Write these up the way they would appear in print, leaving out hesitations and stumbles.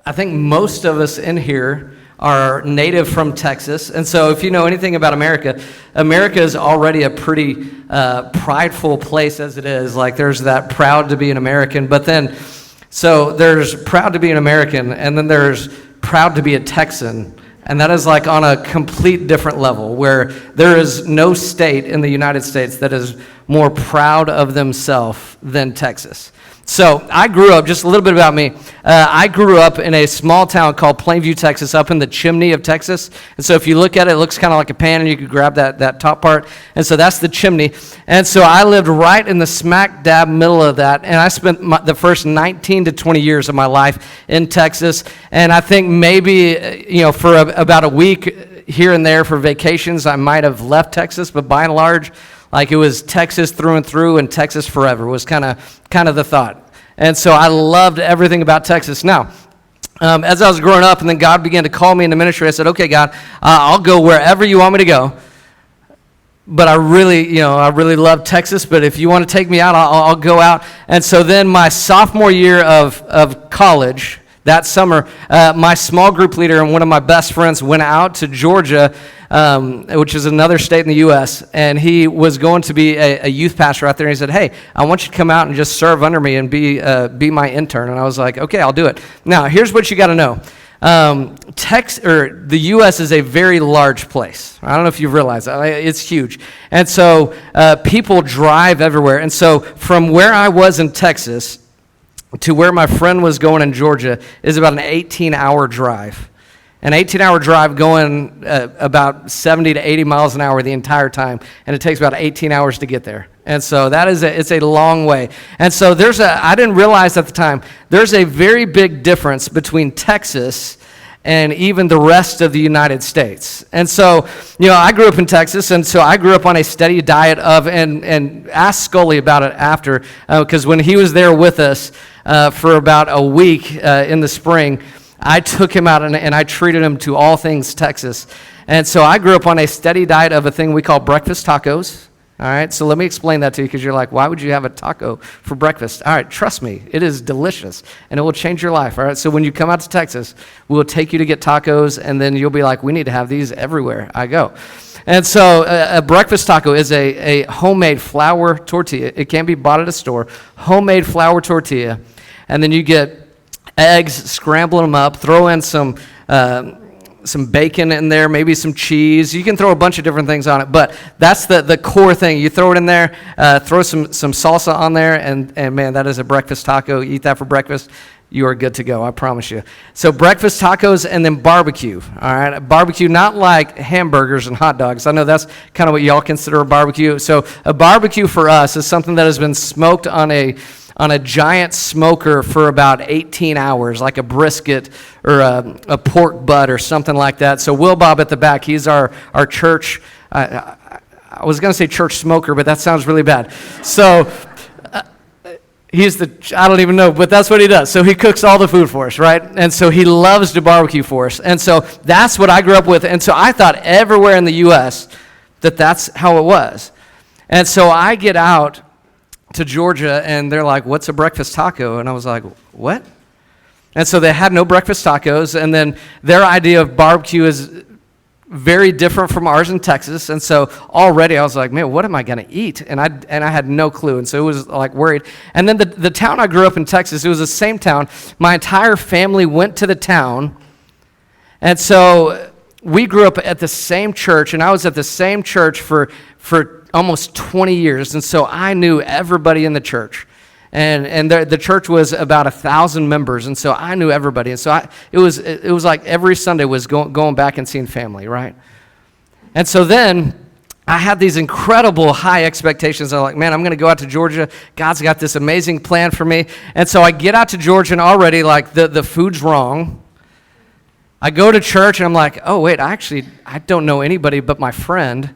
I think most of us in here are native from Texas. And so if you know anything about America, America is already a pretty prideful place as it is. Like there's that proud to be an American, but then, so there's proud to be an American, and then there's proud to be a Texan. And that is like on a complete different level, where there is no state in the United States that is more proud of themselves than Texas. So I grew up, just a little bit about me, I grew up in a small town called Plainview, Texas, up in the chimney of Texas. And so if you look at it, it looks kind of like a pan, and you could grab that top part. And so that's the chimney. And so I lived right in the smack dab middle of that, and I spent the first 19 to 20 years of my life in Texas. And I think maybe, for about a week here and there for vacations, I might have left Texas, but by and large, like it was Texas through and through, and Texas forever was kind of the thought. And so I loved everything about Texas. Now, as I was growing up, and then God began to call me into ministry, I said, okay, God, I'll go wherever you want me to go. But I really love Texas, but if you want to take me out, I'll go out. And so then my sophomore year of college, that summer, my small group leader and one of my best friends went out to Georgia, which is another state in the U.S., and he was going to be a youth pastor out there, and he said, hey, I want you to come out and just serve under me and be my intern. And I was like, okay, I'll do it. Now, here's what you got to know. The U.S. is a very large place. I don't know if you've realized that. It's huge. And so people drive everywhere. And so from where I was in Texas to where my friend was going in Georgia is about an 18-hour drive. An 18-hour drive going about 70 to 80 miles an hour the entire time, and it takes about 18 hours to get there. And so it's a long way. And so I didn't realize at the time, there's a very big difference between Texas and even the rest of the United States. And so, I grew up in Texas, and so I grew up on a steady diet of, and asked Scully about it after, because when he was there with us for about a week in the spring, I took him out and I treated him to all things Texas. And so I grew up on a steady diet of a thing we call breakfast tacos. All right, so let me explain that to you, because you're like, why would you have a taco for breakfast? All right, trust me, it is delicious, and it will change your life. All right, so when you come out to Texas, we'll take you to get tacos, and then you'll be like, we need to have these everywhere I go. And so a breakfast taco is a homemade flour tortilla. It can't be bought at a store. Homemade flour tortilla, and then you get eggs, scramble them up, throw in some bacon in there, maybe some cheese. You can throw a bunch of different things on it, but that's the core thing. You throw it in there, throw some salsa on there, and man, that is a breakfast taco. You eat that for breakfast, you are good to go, I promise you. So breakfast tacos and then barbecue, all right? Barbecue, not like hamburgers and hot dogs. I know that's kind of what y'all consider a barbecue. So a barbecue for us is something that has been smoked on a giant smoker for about 18 hours, like a brisket or a pork butt or something like that. So Will Bob at the back, he's our church, I was going to say church smoker, but that sounds really bad. So I don't even know, but that's what he does. So he cooks all the food for us, right? And so he loves to barbecue for us. And so that's what I grew up with. And so I thought everywhere in the U.S. that's how it was. And so I get out to Georgia, and they're like, what's a breakfast taco? And I was like, what? And so they had no breakfast tacos, and then their idea of barbecue is very different from ours in Texas. And so already I was like, man, what am I going to eat? And I had no clue, and so it was like worried. And then the town I grew up in Texas, it was the same town. My entire family went to the town, and so we grew up at the same church, and I was at the same church for almost 20 years, and so I knew everybody in the church, and the church was about 1,000 members, and so I knew everybody, and so it was like every Sunday was going back and seeing family, right? And so then I had these incredible high expectations. I'm like, man, I'm going to go out to Georgia. God's got this amazing plan for me, and so I get out to Georgia, and already like the food's wrong. I go to church, and I'm like, oh wait, I don't know anybody but my friend.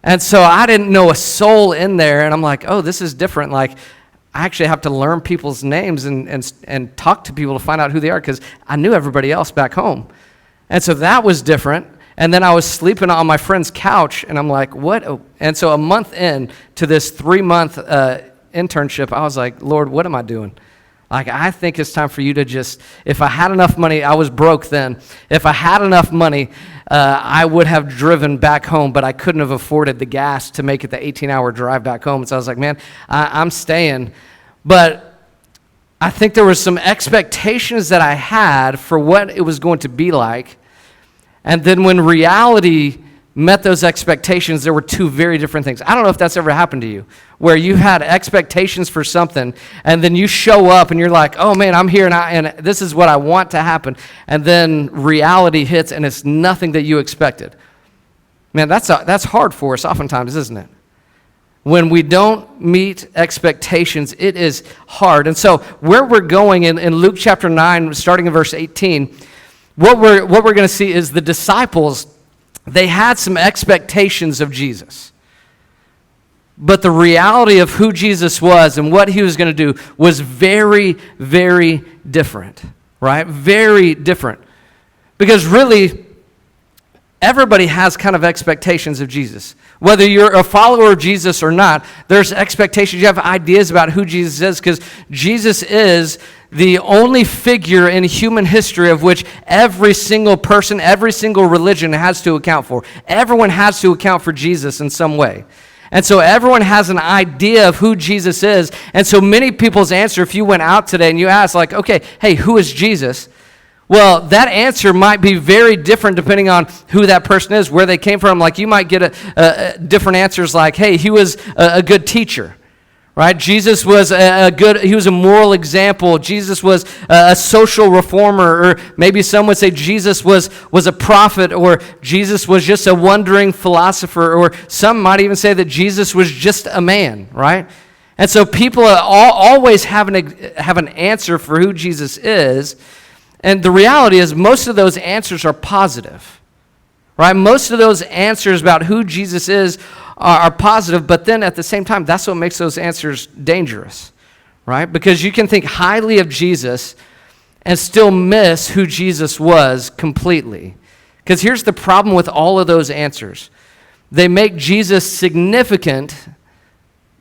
And so I didn't know a soul in there, and I'm like, oh, this is different. Like, I actually have to learn people's names and talk to people to find out who they are, because I knew everybody else back home. And so that was different. And then I was sleeping on my friend's couch, and I'm like, what? And so a month in to this 3-month internship, I was like, Lord, what am I doing? Like, I think it's time for you to just, if I had enough money, I was broke then. If I had enough money, I would have driven back home, but I couldn't have afforded the gas to make it the 18-hour drive back home. And so I was like, man, I'm staying. But I think there were some expectations that I had for what it was going to be like. And then when reality met those expectations, there were two very different things. I don't know if that's ever happened to you, where you had expectations for something, and then you show up and you're like, oh man, I'm here and this is what I want to happen. And then reality hits and it's nothing that you expected. Man, that's hard for us oftentimes, isn't it? When we don't meet expectations, it is hard. And so where we're going in Luke chapter 9, starting in verse 18, what we're going to see is the disciples, they had some expectations of Jesus. But the reality of who Jesus was and what he was going to do was very, very different, right? Very different. Because really, everybody has kind of expectations of Jesus. Whether you're a follower of Jesus or not, there's expectations. You have ideas about who Jesus is, because Jesus is the only figure in human history of which every single person, every single religion has to account for. Everyone has to account for Jesus in some way. And so everyone has an idea of who Jesus is. And so many people's answer, if you went out today and you asked, like, okay, hey, who is Jesus? Well, that answer might be very different depending on who that person is, where they came from. Like, you might get different answers like, hey, he was a good teacher, right? Jesus was he was a moral example. Jesus was a social reformer, or maybe some would say Jesus was a prophet, or Jesus was just a wandering philosopher, or some might even say that Jesus was just a man, right? And so people always have an answer for who Jesus is. And the reality is most of those answers are positive, right? Most of those answers about who Jesus is are positive, but then at the same time, that's what makes those answers dangerous, right? Because you can think highly of Jesus and still miss who Jesus was completely. Because here's the problem with all of those answers. They make Jesus significant,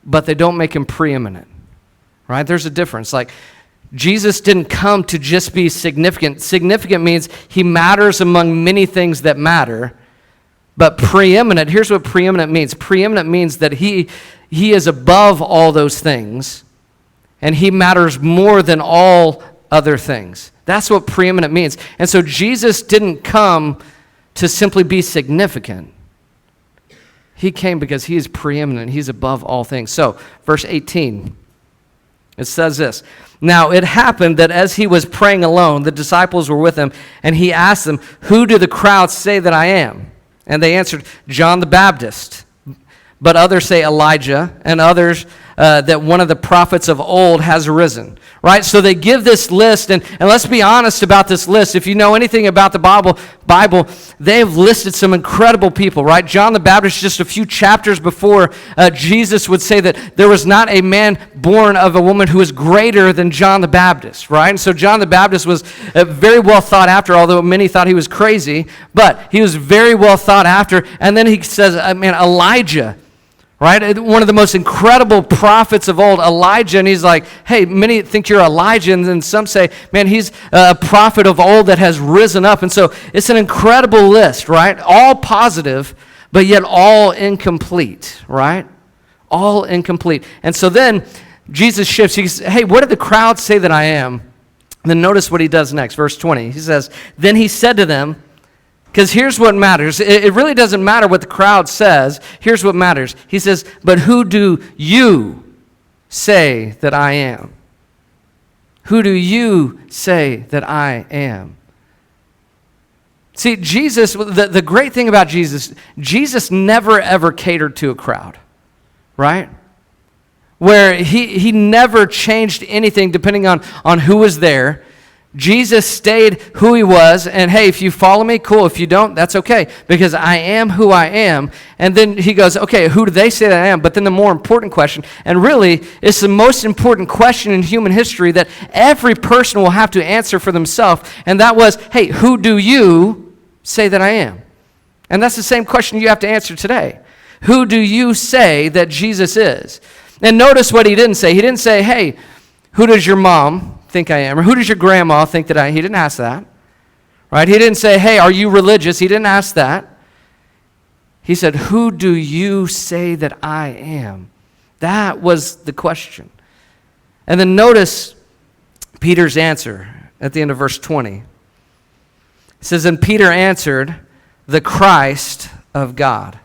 but they don't make him preeminent, right? There's a difference. Like, Jesus didn't come to just be significant. Significant means he matters among many things that matter. But preeminent, here's what preeminent means. Preeminent means that he is above all those things, and he matters more than all other things. That's what preeminent means. And so Jesus didn't come to simply be significant. He came because he is preeminent. He's above all things. So, verse 18, it says this. Now it happened that as he was praying alone, the disciples were with him, and he asked them, who do the crowds say that I am? And they answered, John the Baptist. But others say Elijah, and others that one of the prophets of old has arisen. Right? So they give this list, and let's be honest about this list. If you know anything about the Bible, they've listed some incredible people, right? John the Baptist, just a few chapters before Jesus would say that there was not a man born of a woman who was greater than John the Baptist, right? And so John the Baptist was very well thought after, although many thought he was crazy, but he was very well thought after. And then he says, Elijah, right? One of the most incredible prophets of old, Elijah, and he's like, hey, many think you're Elijah, and then some say, man, he's a prophet of old that has risen up. And so it's an incredible list, right? All positive, but yet all incomplete, right? All incomplete. And so then Jesus shifts. He says, hey, what did the crowd say that I am? And then notice what he does next, verse 20. He says, then he said to them, because here's what matters. It really doesn't matter what the crowd says. Here's what matters. He says, but who do you say that I am? Who do you say that I am? See, Jesus, the great thing about Jesus never ever catered to a crowd, right? Where he never changed anything depending on who was there. Jesus stayed who he was, and hey, if you follow me, cool. If you don't, that's okay, because I am who I am. And then he goes, okay, who do they say that I am? But then the more important question, and really, it's the most important question in human history that every person will have to answer for themselves, and that was, hey, who do you say that I am? And that's the same question you have to answer today. Who do you say that Jesus is? And notice what he didn't say. He didn't say, hey, who does your mom think I am? Or who does your grandma think that I am? He didn't ask that. Right? He didn't say, hey, are you religious? He didn't ask that. He said, who do you say that I am? That was the question. And then notice Peter's answer at the end of verse 20. It says, and Peter answered, the Christ of God.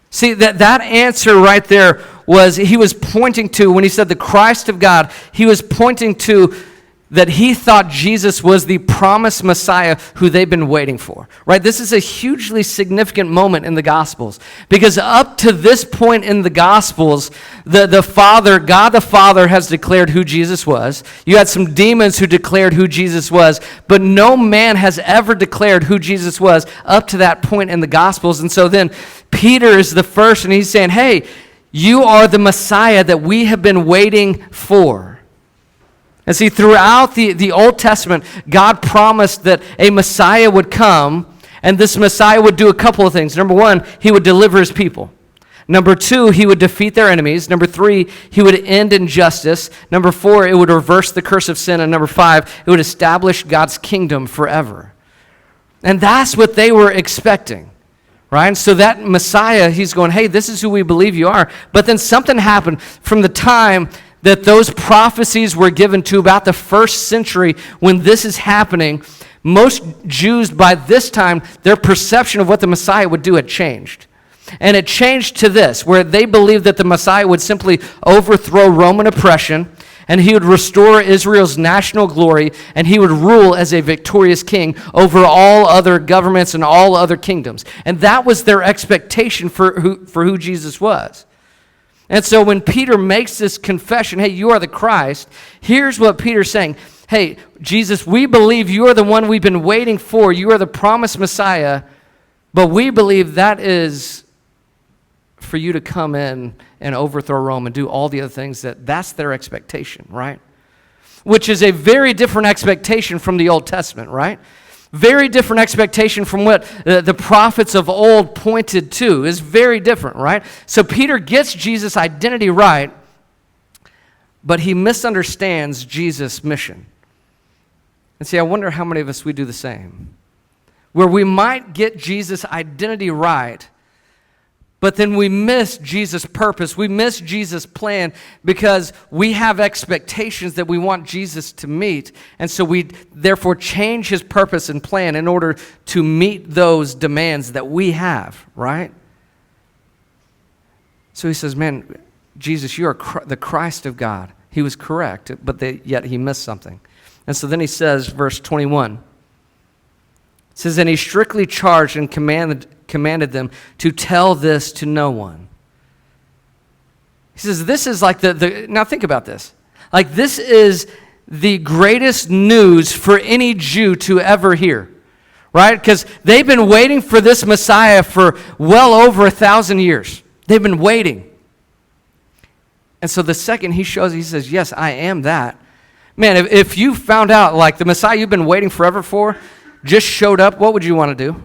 See, that answer right there was, he was pointing to, when he said the Christ of God, he was pointing to that he thought Jesus was the promised Messiah who they've been waiting for, right? This is a hugely significant moment in the Gospels, because up to this point in the Gospels, the Father, God the Father has declared who Jesus was. You had some demons who declared who Jesus was, but no man has ever declared who Jesus was up to that point in the Gospels. And so then Peter is the first, and he's saying, hey, you are the Messiah that we have been waiting for. And see, throughout the Old Testament, God promised that a Messiah would come, and this Messiah would do a couple of things. Number one, he would deliver his people. Number two, he would defeat their enemies. Number three, he would end injustice. Number four, it would reverse the curse of sin. And number five, it would establish God's kingdom forever. And that's what they were expecting, right? And so that Messiah, he's going, hey, this is who we believe you are. But then something happened from the time that those prophecies were given to about the first century when this is happening. Most Jews by this time, their perception of what the Messiah would do had changed. And it changed to this, where they believed that the Messiah would simply overthrow Roman oppression, and he would restore Israel's national glory, and he would rule as a victorious king over all other governments and all other kingdoms. And that was their expectation for who Jesus was. And so when Peter makes this confession, hey, you are the Christ, here's what Peter's saying. Hey, Jesus, we believe you are the one we've been waiting for. You are the promised Messiah, but we believe that is for you to come in and overthrow Rome and do all the other things. That's their expectation, right? Which is a very different expectation from the Old Testament, right? Very different expectation from what the prophets of old pointed to. Is very different, right? So Peter gets Jesus' identity right, but he misunderstands Jesus' mission. And see, I wonder how many of us we do the same. Where we might get Jesus' identity right, but then we miss Jesus' purpose. We miss Jesus' plan because we have expectations that we want Jesus to meet. And so we therefore change his purpose and plan in order to meet those demands that we have, right? So he says, man, Jesus, you are the Christ of God. He was correct, but yet he missed something. And so then he says, verse 21, it says, and he strictly charged and commanded them to tell this to no one. He says, this is like now think about this. Like, this is the greatest news for any Jew to ever hear, right? Because they've been waiting for this Messiah for well over 1,000 years. They've been waiting. And so the second he says, yes, I am that. Man, if you found out, like, the Messiah you've been waiting forever for just showed up, what would you want to do?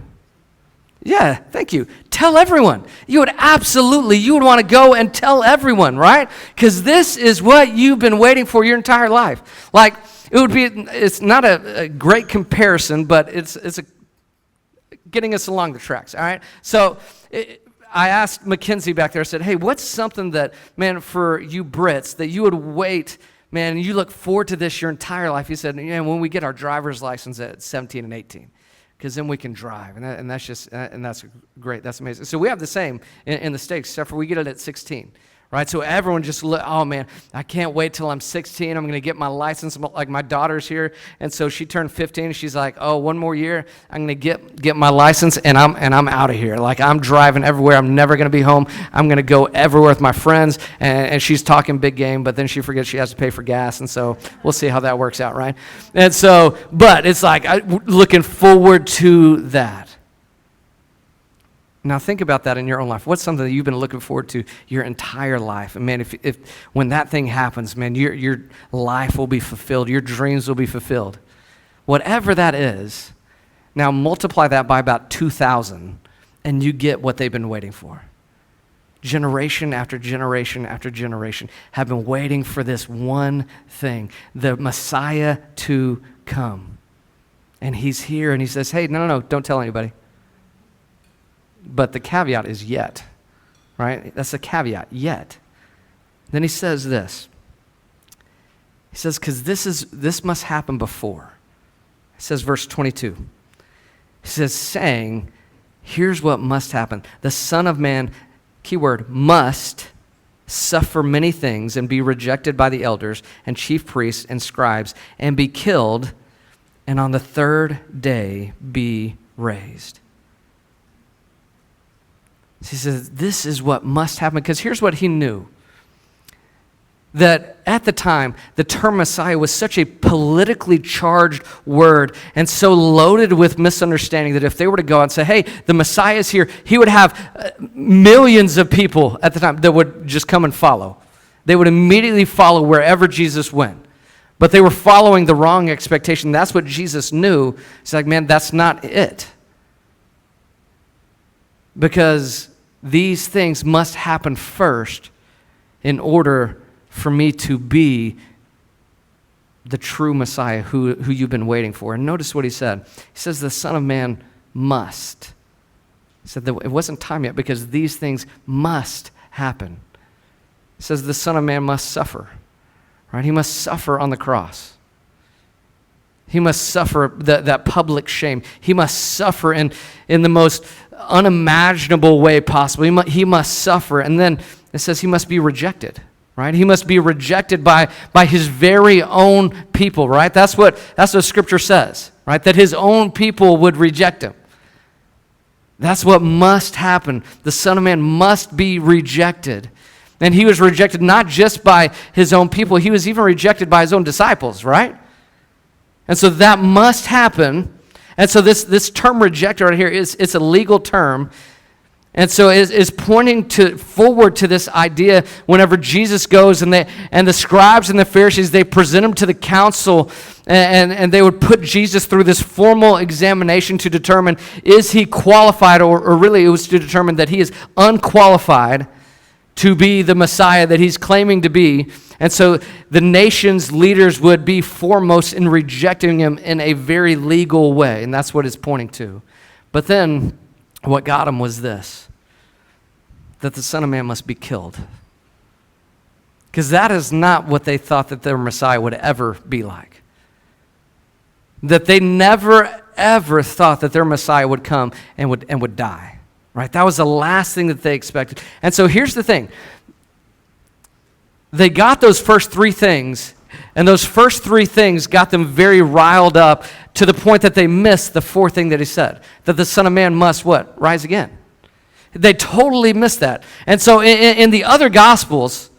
Yeah, thank you. Tell everyone. You would want to go and tell everyone, right? Because this is what you've been waiting for your entire life. Like, it's not a great comparison, but it's getting us along the tracks, all right? So I asked Mackenzie back there, I said, hey, what's something that, man, for you Brits, that you would wait, man, you look forward to this your entire life? He said, when we get our driver's license at 17 and 18. Because then we can drive, and that's great. That's amazing. So we have the same in the States, except for we get it at 16, right? So everyone just, oh man, I can't wait till I'm 16. I'm going to get my license. Like, my daughter's here, and so she turned 15. And she's like, oh, one more year, I'm going to get my license, and I'm out of here. Like, I'm driving everywhere. I'm never going to be home. I'm going to go everywhere with my friends. And she's talking big game, but then she forgets she has to pay for gas, and so we'll see how that works out, right? And so, but it's like looking forward to that. Now think about that in your own life. What's something that you've been looking forward to your entire life? And man, if when that thing happens, man, your life will be fulfilled. Your dreams will be fulfilled. Whatever that is, now multiply that by about 2,000, and you get what they've been waiting for. generation after generation after generation, have been waiting for this one thing, the Messiah to come. And he's here, and he says, hey, no, don't tell anybody. But the caveat is yet, right? That's the caveat, yet. Then he says this. He says, because this must happen before. He says, verse 22. He says, saying, here's what must happen. The Son of Man, keyword, must suffer many things and be rejected by the elders and chief priests and scribes and be killed, and on the third day be raised. He says, this is what must happen, because here's what he knew. That at the time, the term Messiah was such a politically charged word and so loaded with misunderstanding that if they were to go out and say, hey, the Messiah is here, he would have millions of people at the time that would just come and follow. They would immediately follow wherever Jesus went. But they were following the wrong expectation. That's what Jesus knew. He's like, man, that's not it. Because these things must happen first in order for me to be the true Messiah who you've been waiting for. And notice what he said. He says the Son of Man must. He said that it wasn't time yet because these things must happen. He says the Son of Man must suffer. Right? He must suffer on the cross. He must suffer that public shame. He must suffer in the most unimaginable way possible. He must suffer. And then it says he must be rejected. Right? He must be rejected by his very own people, right? That's what Scripture says, right? That his own people would reject him. That's what must happen. The Son of Man must be rejected. And he was rejected not just by his own people, he was even rejected by his own disciples, right? And so that must happen. And so this term rejected right here, it's a legal term. And so it's pointing forward to this idea whenever Jesus goes and the scribes and the Pharisees, they present him to the council and they would put Jesus through this formal examination to determine is he qualified or really it was to determine that he is unqualified to be the Messiah that he's claiming to be. And so the nation's leaders would be foremost in rejecting him in a very legal way. And that's what it's pointing to. But then what got him was this, that the Son of Man must be killed. Because that is not what they thought that their Messiah would ever be like. That they never, ever thought that their Messiah would come and would die. Right? That was the last thing that they expected. And so here's the thing. They got those first three things, and those first three things got them very riled up to the point that they missed the fourth thing that he said, that the Son of Man must what? Rise again. They totally missed that. And so in the other Gospels,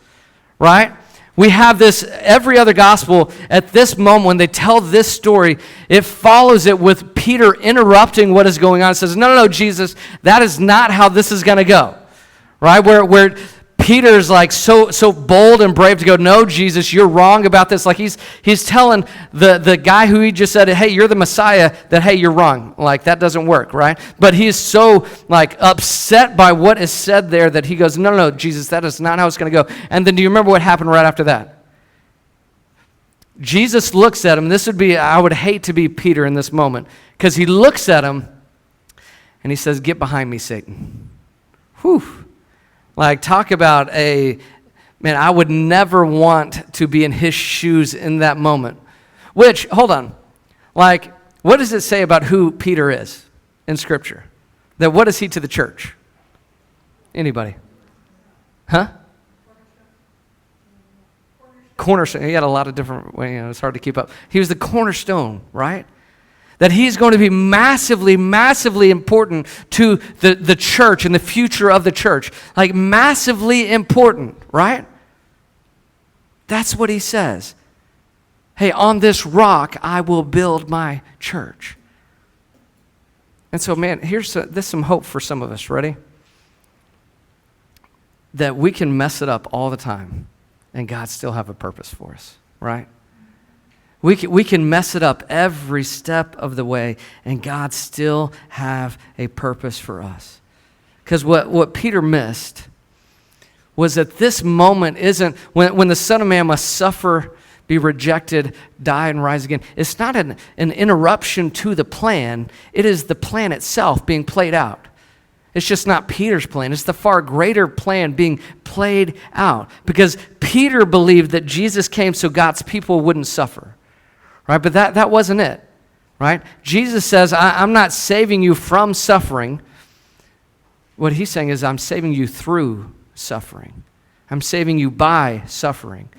right, we have this, every other Gospel at this moment when they tell this story, it follows it with Peter interrupting what is going on. It says, no, Jesus, that is not how this is going to go, right? Where Peter's like so bold and brave to go, no, Jesus, you're wrong about this. Like he's telling the guy who he just said, hey, you're the Messiah, that, hey, you're wrong. Like that doesn't work, right? But he is so like upset by what is said there that he goes, no, Jesus, that is not how it's going to go. And then do you remember what happened right after that? Jesus looks at him. This would be, I would hate to be Peter in this moment, because he looks at him and he says, get behind me, Satan. Whew. Like, talk about man, I would never want to be in his shoes in that moment. Which, hold on, like, what does it say about who Peter is in Scripture? That what is he to the church? Anybody? Huh? Cornerstone. He had a lot of different, it's hard to keep up. He was the cornerstone, right? That he's going to be massively, massively important to the church and the future of the church. Like massively important, right? That's what he says. Hey, on this rock I will build my church. And so, man, there's some hope for some of us. Ready? That we can mess it up all the time and God still have a purpose for us, right? We can mess it up every step of the way, and God still have a purpose for us. Because what Peter missed was that this moment isn't, when the Son of Man must suffer, be rejected, die, and rise again. It's not an interruption to the plan. It is the plan itself being played out. It's just not Peter's plan. It's the far greater plan being played out. Because Peter believed that Jesus came so God's people wouldn't suffer. Right? But that wasn't it. Right? Jesus says, I'm not saving you from suffering. What he's saying is, I'm saving you through suffering. I'm saving you by suffering.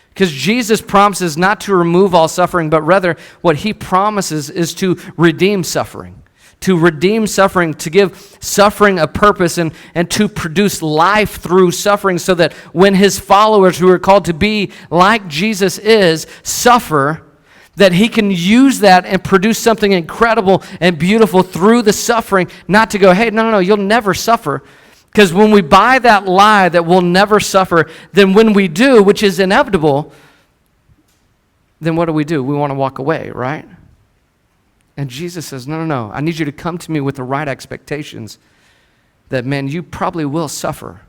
Because Jesus promises not to remove all suffering, but rather what he promises is to redeem suffering. To redeem suffering, to give suffering a purpose, and to produce life through suffering, so that when his followers, who are called to be like Jesus is, suffer, that he can use that and produce something incredible and beautiful through the suffering, not to go, hey, no, you'll never suffer. Because when we buy that lie that we'll never suffer, then when we do, which is inevitable, then what do? We want to walk away, right? And Jesus says, no, I need you to come to me with the right expectations that, man, you probably will suffer.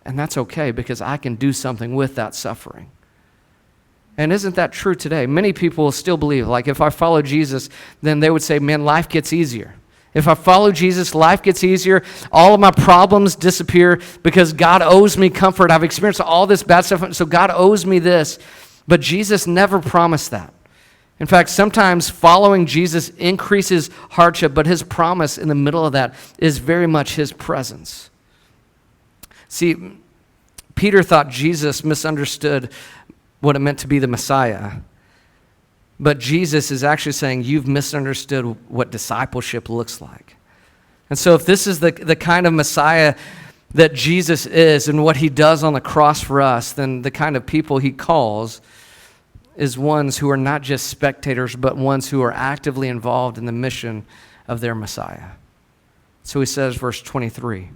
And that's okay, because I can do something with that suffering. And isn't that true today? Many people will still believe, like, if I follow Jesus, then they would say, man, life gets easier. If I follow Jesus, life gets easier. All of my problems disappear because God owes me comfort. I've experienced all this bad stuff, so God owes me this. But Jesus never promised that. In fact, sometimes following Jesus increases hardship, but his promise in the middle of that is very much his presence. See, Peter thought Jesus misunderstood what it meant to be the Messiah. But Jesus is actually saying, you've misunderstood what discipleship looks like. And so if this is the kind of Messiah that Jesus is and what he does on the cross for us, then the kind of people he calls is ones who are not just spectators, but ones who are actively involved in the mission of their Messiah. So he says, verse 23,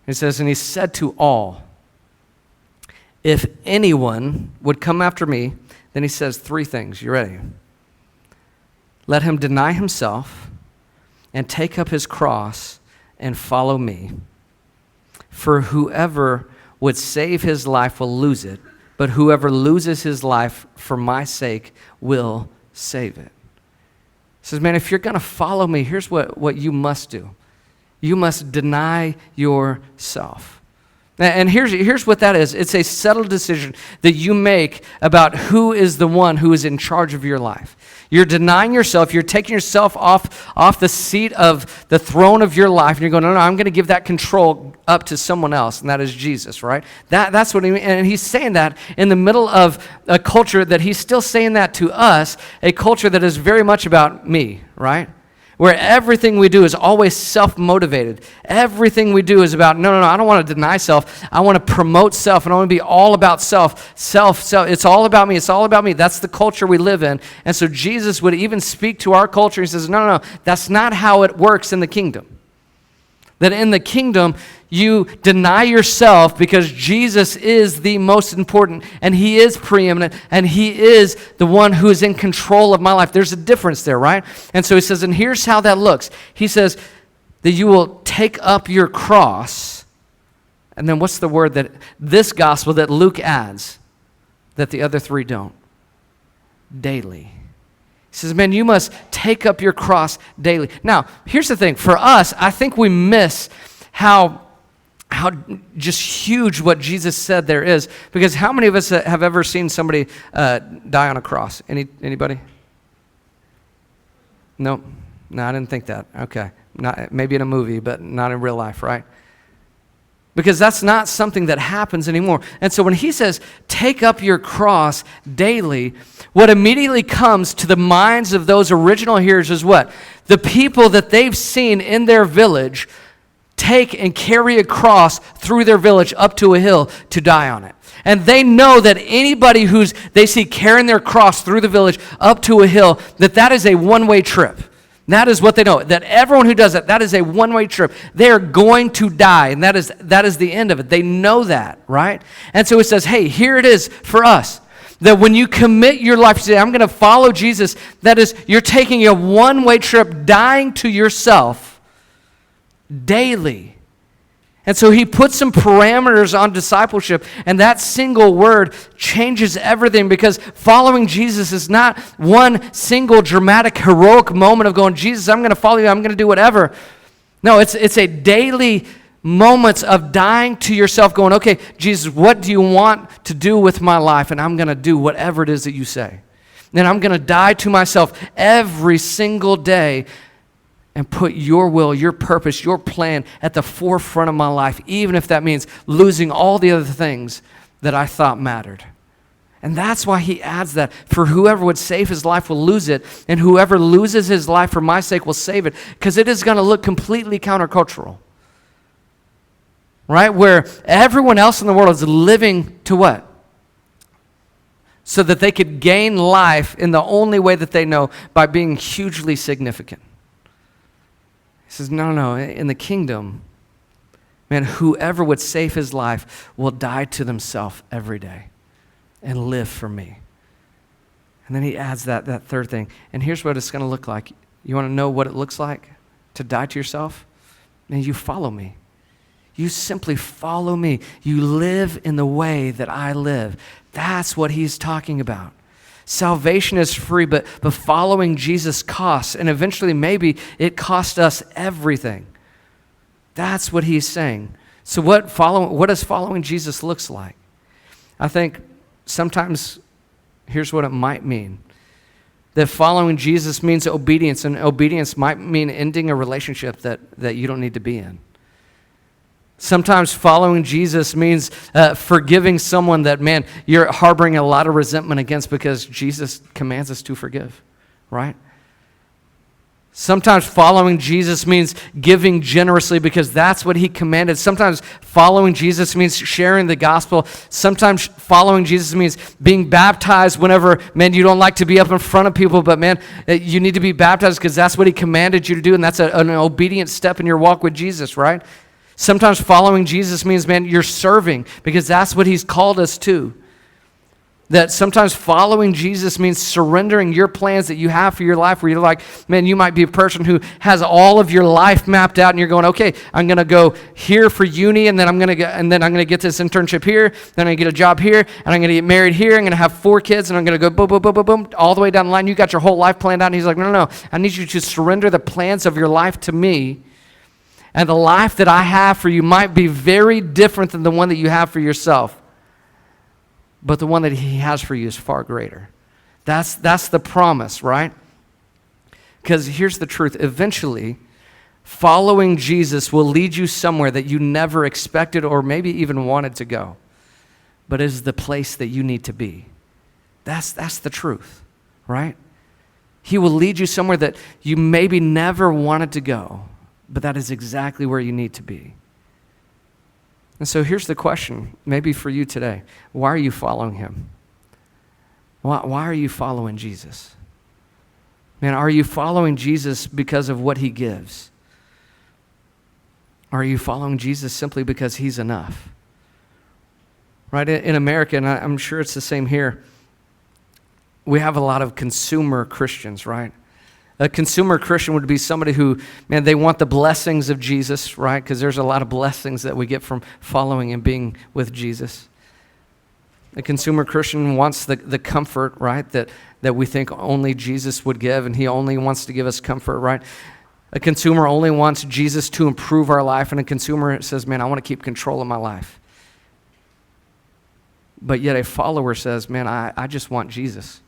he says, and he said to all, if anyone would come after me, then he says three things. You ready? Let him deny himself and take up his cross and follow me. For whoever would save his life will lose it, but whoever loses his life for my sake will save it. He says, man, if you're going to follow me, here's what you must do. You must deny yourself. And here's what that is. It's a settled decision that you make about who is the one who is in charge of your life. You're denying yourself. You're taking yourself off the seat of the throne of your life, and you're going, no, I'm going to give that control up to someone else, and that is Jesus, right? That's what he means. And he's saying that in the middle of a culture that he's still saying that to us, a culture that is very much about me, right? Where everything we do is always self-motivated. Everything we do is about, no, I don't want to deny self. I want to promote self, and I want to be all about self. Self. It's all about me. It's all about me. That's the culture we live in. And so Jesus would even speak to our culture. He says, no, that's not how it works in the kingdom. That in the kingdom, you deny yourself because Jesus is the most important, and he is preeminent, and he is the one who is in control of my life. There's a difference there, right? And so he says, and here's how that looks. He says that you will take up your cross, and then what's the word that this gospel that Luke adds that the other three don't? Daily. He says, man, you must take up your cross daily. Now, here's the thing. For us, I think we miss how just huge what Jesus said there is. Because how many of us have ever seen somebody die on a cross? Anybody? No, I didn't think that. Okay. Maybe in a movie, but not in real life, right? Because that's not something that happens anymore. And so when he says, take up your cross daily, what immediately comes to the minds of those original hearers is what? The people that they've seen in their village take and carry a cross through their village up to a hill to die on it. And they know that anybody they see carrying their cross through the village up to a hill, that is a one-way trip. That is what they know, that everyone who does that is a one-way trip. They are going to die, and that is the end of it. They know that, right? And so it says, hey, here it is for us, that when you commit your life, you say, I'm going to follow Jesus, that is, you're taking a one-way trip, dying to yourself daily. And so he put some parameters on discipleship, and that single word changes everything, because following Jesus is not one single dramatic, heroic moment of going, Jesus, I'm going to follow you, I'm going to do whatever. No, it's a daily moments of dying to yourself, going, okay, Jesus, what do you want to do with my life? And I'm going to do whatever it is that you say. And I'm going to die to myself every single day and put your will, your purpose, your plan at the forefront of my life, even if that means losing all the other things that I thought mattered. And that's why he adds that. For whoever would save his life will lose it, and whoever loses his life for my sake will save it, because it is going to look completely countercultural. Right? Where everyone else in the world is living to what? So that they could gain life in the only way that they know, by being hugely significant. He says, no, in the kingdom, man, whoever would save his life will die to themselves every day and live for me. And then he adds that third thing. And here's what it's going to look like. You want to know what it looks like to die to yourself? And you follow me. You simply follow me. You live in the way that I live. That's what he's talking about. Salvation is free, but following Jesus costs, and eventually maybe it costs us everything. That's what he's saying. So what does following Jesus looks like? I think sometimes here's what it might mean. That following Jesus means obedience, and obedience might mean ending a relationship that you don't need to be in. Sometimes following Jesus means forgiving someone that, man, you're harboring a lot of resentment against, because Jesus commands us to forgive, right? Sometimes following Jesus means giving generously, because that's what he commanded. Sometimes following Jesus means sharing the gospel. Sometimes following Jesus means being baptized whenever, man, you don't like to be up in front of people, but man, you need to be baptized because that's what he commanded you to do, and that's an obedient step in your walk with Jesus, right? Sometimes following Jesus means, man, you're serving, because that's what he's called us to. That sometimes following Jesus means surrendering your plans that you have for your life, where you're like, man, you might be a person who has all of your life mapped out, and you're going, okay, I'm going to go here for uni, and then I'm going to get this internship here, then I'm going to get a job here, and I'm going to get married here, I'm going to have 4 kids, and I'm going to go boom, boom, boom, boom, boom, all the way down the line. You got your whole life planned out, and he's like, no, I need you to surrender the plans of your life to me. And the life that I have for you might be very different than the one that you have for yourself. But the one that he has for you is far greater. That's the promise, right? Because here's the truth. Eventually, following Jesus will lead you somewhere that you never expected or maybe even wanted to go. But it is the place that you need to be. That's the truth, right? He will lead you somewhere that you maybe never wanted to go. But that is exactly where you need to be. And so here's the question, maybe for you today. Why are you following him? Why are you following Jesus? Man, are you following Jesus because of what he gives? Or are you following Jesus simply because he's enough? Right? In America, and I'm sure it's the same here, we have a lot of consumer Christians, right? A consumer Christian would be somebody who, man, they want the blessings of Jesus, right? Because there's a lot of blessings that we get from following and being with Jesus. A consumer Christian wants the comfort, right, that we think only Jesus would give, and he only wants to give us comfort, right? A consumer only wants Jesus to improve our life, and a consumer says, man, I want to keep control of my life. But yet a follower says, man, I just want Jesus.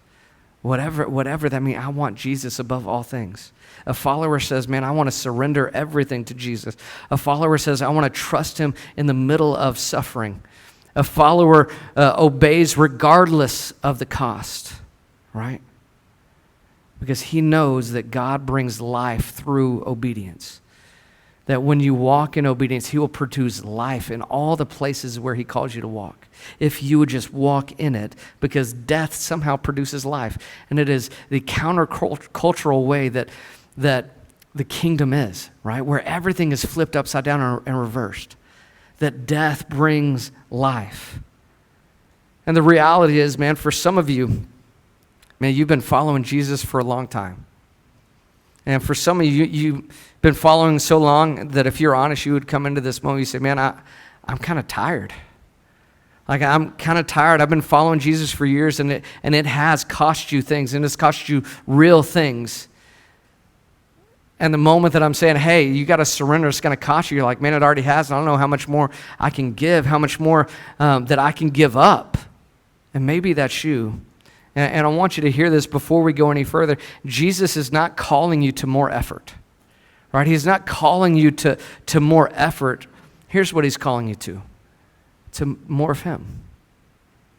Whatever that means, I want Jesus above all things. A follower says, man, I want to surrender everything to Jesus. A follower says, I want to trust him in the middle of suffering. A follower obeys regardless of the cost, right? Because he knows that God brings life through obedience. That when you walk in obedience, he will produce life in all the places where he calls you to walk. If you would just walk in it, because death somehow produces life. And it is the countercultural way that the kingdom is, right? Where everything is flipped upside down and reversed. That death brings life. And the reality is, man, for some of you, man, you've been following Jesus for a long time. And for some of you, you've been following so long that if you're honest, you would come into this moment, you say, man, I'm kind of tired. Like, I'm kind of tired. I've been following Jesus for years, and it has cost you things, and it's cost you real things. And the moment that I'm saying, hey, you got to surrender, it's going to cost you, you're like, man, it already has. I don't know how much more I can give, how much more that I can give up. And maybe that's you. And I want you to hear this before we go any further. Jesus is not calling you to more effort, right? He's not calling you to more effort. Here's what he's calling you to more of him,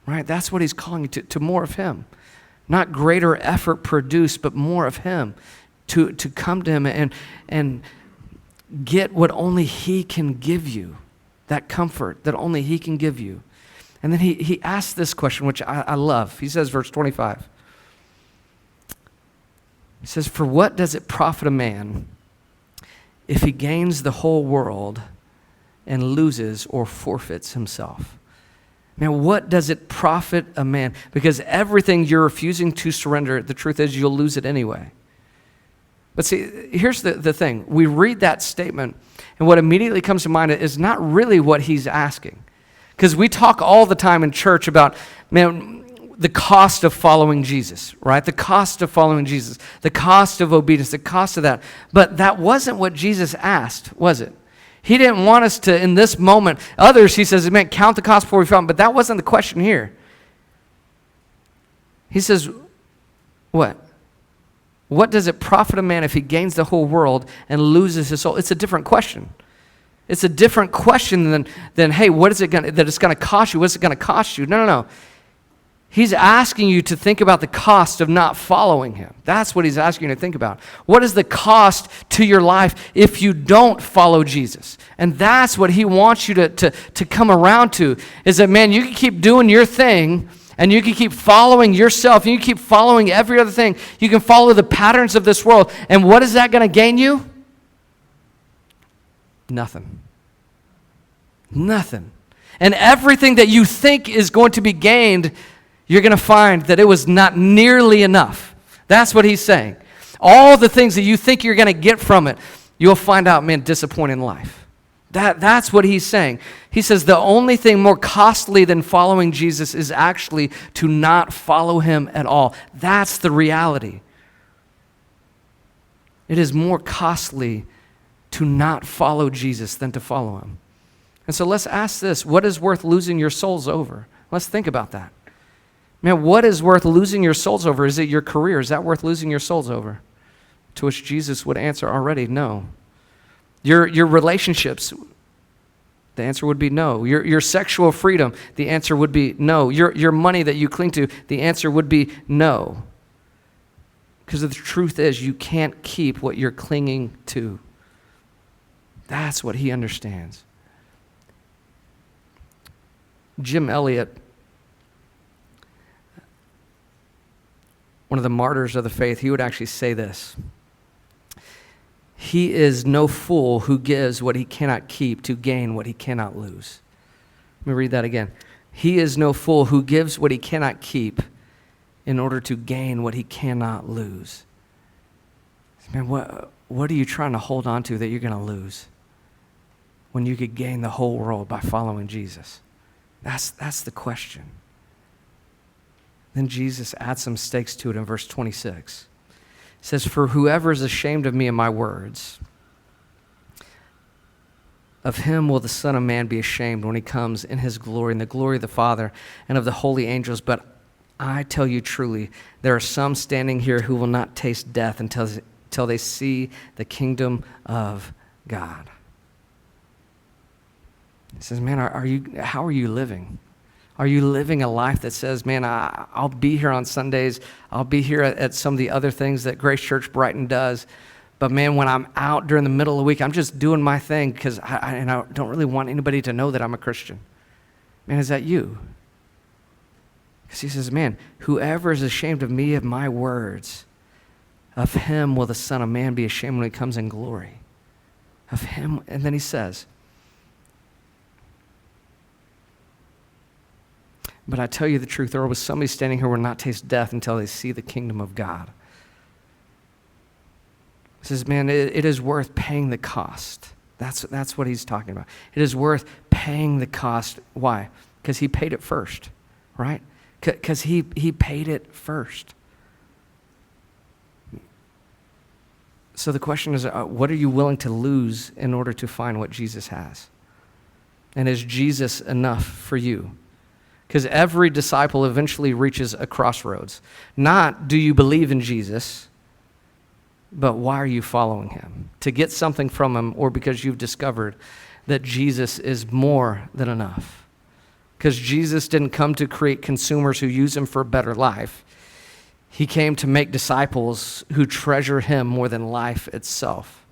right? That's what he's calling you to more of him. Not greater effort produced, but more of him. To come to him and get what only he can give you, that comfort that only he can give you. And then he asks this question, which I love. He says, verse 25. He says, for what does it profit a man if he gains the whole world and loses or forfeits himself? Man, what does it profit a man? Because everything you're refusing to surrender, the truth is you'll lose it anyway. But see, here's the thing. We read that statement, and what immediately comes to mind is not really what he's asking. Because we talk all the time in church about, man, the cost of following Jesus, right? The cost of following Jesus, the cost of obedience, the cost of that. But that wasn't what Jesus asked, was it? He didn't want us to, in this moment, others, he says, man, count the cost before we found, but that wasn't the question here. He says, what? What does it profit a man if he gains the whole world and loses his soul? It's a different question. It's a different question than hey, what is it that it's going to cost you? What's it going to cost you? No. He's asking you to think about the cost of not following him. That's what he's asking you to think about. What is the cost to your life if you don't follow Jesus? And that's what he wants you to come around to, is that, man, you can keep doing your thing, and you can keep following yourself, and you can keep following every other thing. You can follow the patterns of this world. And what is that going to gain you? Nothing. And everything that you think is going to be gained, you're going to find that it was not nearly enough. That's what he's saying. All the things that you think you're going to get from it, you'll find out, man, disappointing life. That's what he's saying. He says the only thing more costly than following Jesus is actually to not follow him at all. That's the reality. It is more costly to not follow Jesus than to follow him. And so let's ask this: what is worth losing your souls over? Let's think about that. Man, what is worth losing your souls over? Is it your career? Is that worth losing your souls over? To which Jesus would answer already, no. Your relationships, the answer would be no. Your sexual freedom, the answer would be no. Your money that you cling to, the answer would be no. Because the truth is, you can't keep what you're clinging to. That's what he understands. Jim Elliot, one of the martyrs of the faith, he would actually say this: he is no fool who gives what he cannot keep to gain what he cannot lose. Let me read that again. He is no fool who gives what he cannot keep in order to gain what he cannot lose. Man, what are you trying to hold on to that you're going to lose when you could gain the whole world by following Jesus? That's the question. Then Jesus adds some stakes to it in verse 26. It says, for whoever is ashamed of me and my words, of him will the Son of Man be ashamed when he comes in his glory, in the glory of the Father and of the holy angels. But I tell you truly, there are some standing here who will not taste death until they see the kingdom of God. He says, man, how are you living? Are you living a life that says, man, I'll be here on Sundays, I'll be here at some of the other things that Grace Church Brighton does, but man, when I'm out during the middle of the week, I'm just doing my thing because I don't really want anybody to know that I'm a Christian. Man, is that you? Because he says, man, whoever is ashamed of me, of my words, of him will the Son of Man be ashamed when he comes in glory. Of him, and then he says, but I tell you the truth, there was somebody standing here who will not taste death until they see the kingdom of God. says, man, it is worth paying the cost. That's what he's talking about. It is worth paying the cost. Why? Because he paid it first, right? Because he paid it first. So the question is, what are you willing to lose in order to find what Jesus has? And is Jesus enough for you? Because every disciple eventually reaches a crossroads. Not do you believe in Jesus, but why are you following him? To get something from him, or because you've discovered that Jesus is more than enough. Because Jesus didn't come to create consumers who use him for a better life. He came to make disciples who treasure him more than life itself.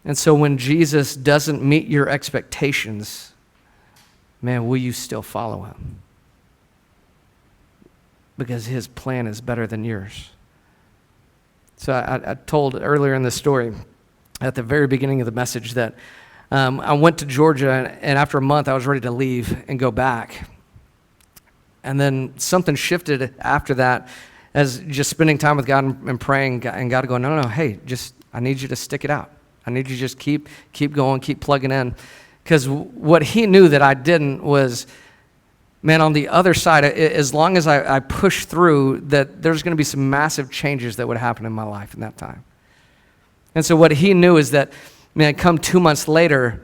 And so when Jesus doesn't meet your expectations, man, will you still follow him? Because his plan is better than yours. So I told earlier in the story, at the very beginning of the message, that I went to Georgia, and after a month, I was ready to leave and go back. And then something shifted after that, as just spending time with God and praying, and God going, no, hey, I need you to stick it out. I need you to just keep going, keep plugging in. Because what he knew that I didn't was, man, on the other side, as long as I push through, that there's going to be some massive changes that would happen in my life in that time. And so what he knew is that, man, come 2 months later,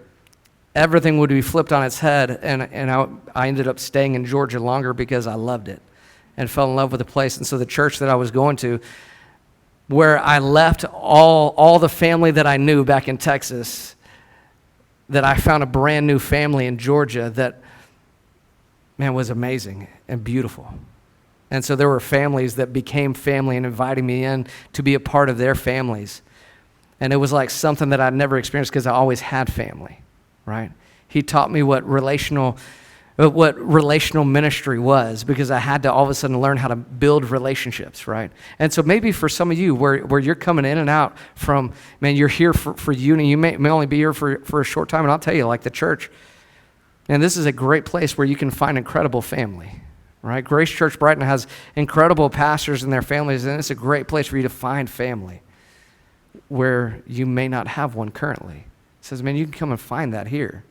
everything would be flipped on its head, and I ended up staying in Georgia longer because I loved it and fell in love with the place. And so the church that I was going to, where I left all the family that I knew back in Texas, that I found a brand new family in Georgia that, man, was amazing and beautiful. And so there were families that became family and invited me in to be a part of their families. And it was like something that I'd never experienced because I always had family, right? He taught me what relational ministry was, because I had to all of a sudden learn how to build relationships, right? And so maybe for some of you, where you're coming in and out from, man, you're here for uni, you may only be here for a short time, and I'll tell you, like the church, and this is a great place where you can find incredible family, right? Grace Church Brighton has incredible pastors and their families, and it's a great place for you to find family where you may not have one currently. It says, man, you can come and find that here.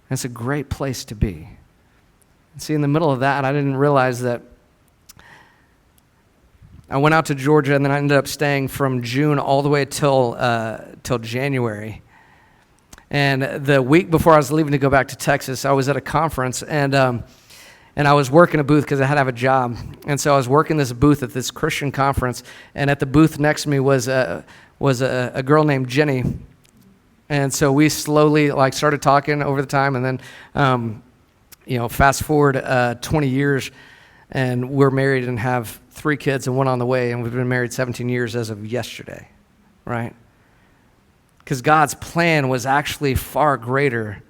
And it's a great place to be. And see, in the middle of that, I didn't realize that I went out to Georgia, and then I ended up staying from June all the way till January. And the week before I was leaving to go back to Texas, I was at a conference, and I was working a booth because I had to have a job. And so I was working this booth at this Christian conference, and at the booth next to me was a girl named Jenny. And so we slowly started talking over the time, and then, fast forward 20 years, and we're married and have 3 kids and 1 on the way, and we've been married 17 years as of yesterday, right? Because God's plan was actually far greater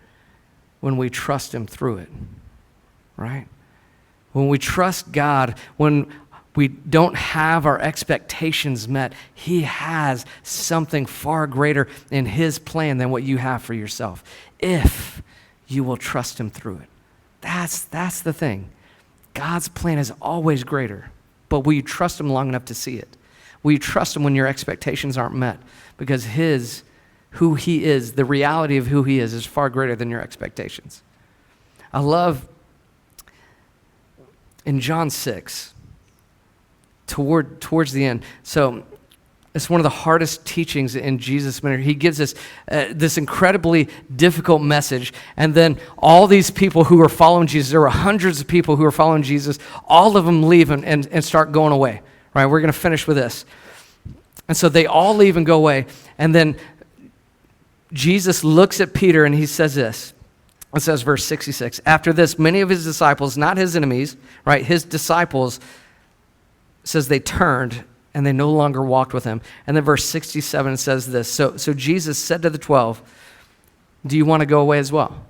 when we trust him through it, right? When we trust God, when we don't have our expectations met, he has something far greater in his plan than what you have for yourself, if you will trust him through it. That's the thing. God's plan is always greater, but will you trust him long enough to see it? Will you trust him when your expectations aren't met? Because who he is, the reality of who he is far greater than your expectations. I love in John 6, towards the end. So it's one of the hardest teachings in Jesus' ministry. He gives us this incredibly difficult message, and then all these people who are following Jesus, there were hundreds of people who are following Jesus, all of them leave and start going away, right? We're going to finish with this. And so they all leave and go away, and then Jesus looks at Peter and he says this. It says, verse 66, after this, many of his disciples, not his enemies, right, his disciples, says they turned and they no longer walked with him. And then verse 67 says this, so Jesus said to the 12, do you want to go away as well?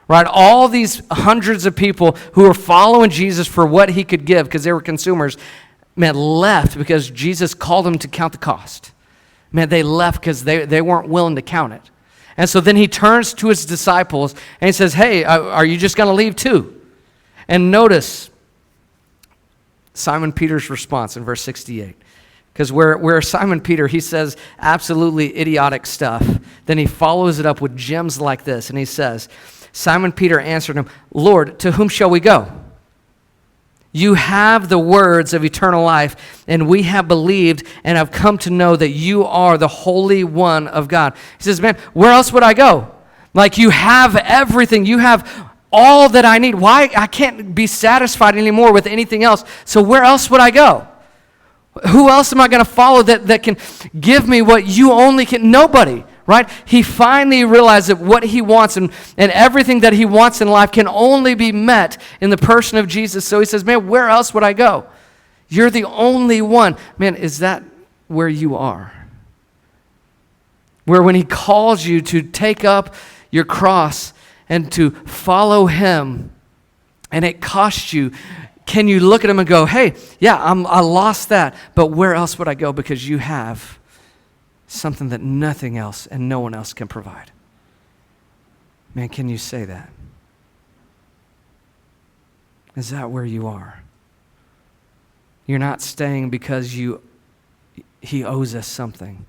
Right, all these hundreds of people who were following Jesus for what he could give, because they were consumers, man, left because Jesus called them to count the cost. Man, they left because they weren't willing to count it. And so then he turns to his disciples and he says, hey, are you just going to leave too? And notice Simon Peter's response in verse 68. Because where Simon Peter, he says absolutely idiotic stuff, then he follows it up with gems like this, and he says, Simon Peter answered him, Lord, to whom shall we go? You have the words of eternal life, and we have believed and have come to know that you are the Holy One of God. He says, man, where else would I go? Like, you have everything. You have all that I need. Why? I can't be satisfied anymore with anything else. So where else would I go? Who else am I going to follow that can give me what you only can? Nobody, right? He finally realized that what he wants and everything that he wants in life can only be met in the person of Jesus. So he says, man, where else would I go? You're the only one. Man, is that where you are? Where when he calls you to take up your cross and to follow him, and it costs you, can you look at him and go, hey, yeah, I lost that, but where else would I go? Because you have something that nothing else and no one else can provide. Man, can you say that? Is that where you are? You're not staying because he owes us something,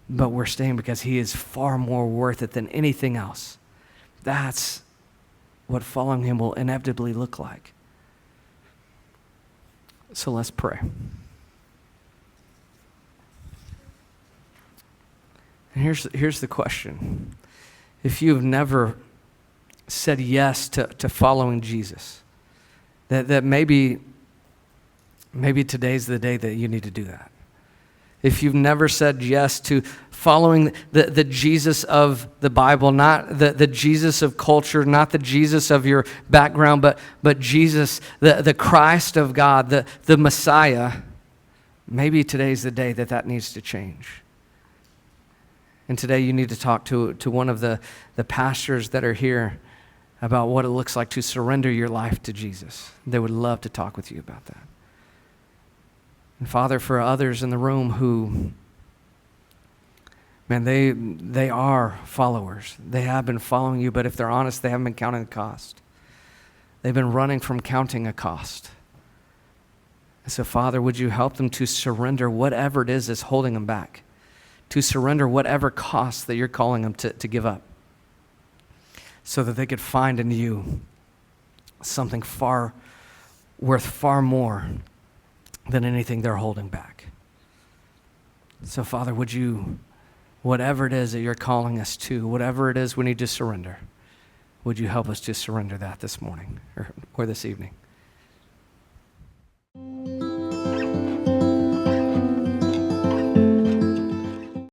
but we're staying because he is far more worth it than anything else. That's what following him will inevitably look like. So let's pray. And here's the question. If you've never said yes to following Jesus, that maybe today's the day that you need to do that. If you've never said yes to following the Jesus of the Bible, not the Jesus of culture, not the Jesus of your background, but Jesus, the Christ of God, the Messiah, maybe today's the day that needs to change. And today you need to talk to one of the pastors that are here about what it looks like to surrender your life to Jesus. They would love to talk with you about that. And Father, for others in the room who, man, they are followers. They have been following you, but if they're honest, they haven't been counting the cost. They've been running from counting a cost. And so, Father, would you help them to surrender whatever it is that's holding them back, to surrender whatever cost that you're calling them to give up, so that they could find in you something worth far more than anything they're holding back. So, Father, would you, whatever it is that you're calling us to, whatever it is we need to surrender, would you help us to surrender that this morning or this evening?